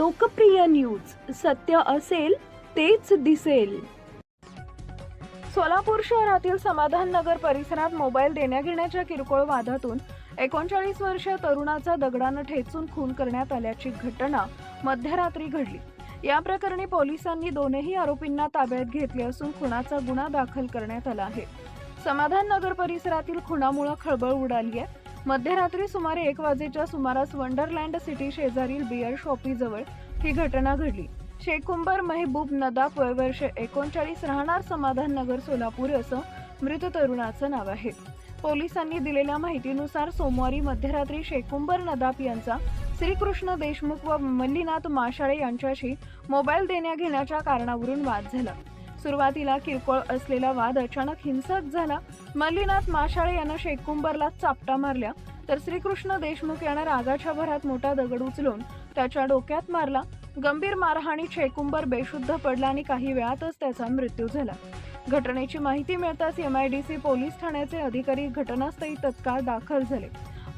लोकप्रिय न्यूज, सत्य असेल तेच दिसेल। सोलापूर शहरातील समाधान नगर परिसरात मोबाईल देण्याघेण्याच्या किरकोळ वादातून 39 वर्षीय तरुणाचा दगडाने ठेचून खून करण्यात आल्याची घटना मध्यरात्री घडली। या प्रकरणी पोलिसांनी दोनही आरोपींना ताब्यात घेतले असून खुनाचा गुन्हा दाखल करण्यात आला आहे। समाधान नगर परिसरातील खुनामुळे खळबळ उडाली आहे। मध्यरात्री सुमारे 1 वाजेच्या सुमारास वंडरलँड सिटी शेजारील बियर शॉपीजवळ ही घटना घडली। शेखुंबर महबूब नदाफ, वय वर्ष 39, राहणार समाधान नगर सोलापूर असं मृत तरुणाचं नाव आहे। पोलिसांनी दिलेल्या माहितीनुसार सोमवारी मध्यरात्री शेखुंबर नदाफ यांचा श्रीकृष्ण देशमुख व मल्लीनाथ माशाळे यांच्याशी मोबाईल देण्याघेण्याच्या कारणावरून वाद झाला। सुरुवातीला किरकोळ असलेला वाद अचानक हिंसक झाला। मल्लीनाथ माशाळे यानं शेखुंबरला चापटा मारल्या, तर श्रीकृष्ण देशमुख यानं रागाच्या भरात मोठा दगड उचलून त्याच्या डोक्यात मारला। गंभीर मारहाणीत शेखुंबर बेशुद्ध पडला आणि काही वेळातच त्याचा मृत्यू झाला। घटनेची माहिती मिळताच MIDC पोलीस ठाण्याचे अधिकारी घटनास्थळी तत्काळ दाखल झाले।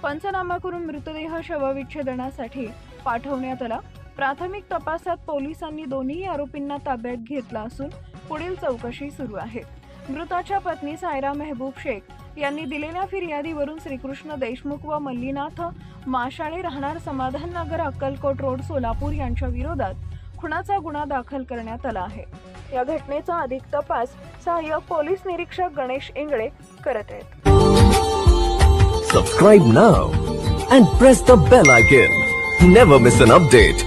पंचनामा करून मृतदेह शवविच्छेदनासाठी पाठवण्यात आला। प्राथमिक तपासात पोलिसांनी दोन्ही आरोपींना ताब्यात घेतला असून पुढील चौकशी सुरू आहे। मृताच्या पत्नी सायरा महबूब शेख यांनी दिलेल्या फिर्यादीवरून श्रीकृष्ण देशमुख व मल्लीनाथ माशाळे, राहणार समाधान नगर, अक्कलकोट रोड, सोलापूर यांच्या विरोधात खुनाचा गुन्हा दाखल करण्यात आला आहे। या घटनेचा अधिक तपास सहाय्यक पोलीस निरीक्षक गणेश इंगळे करत आहेत। Subscribe now and press the bell icon. Never miss an update.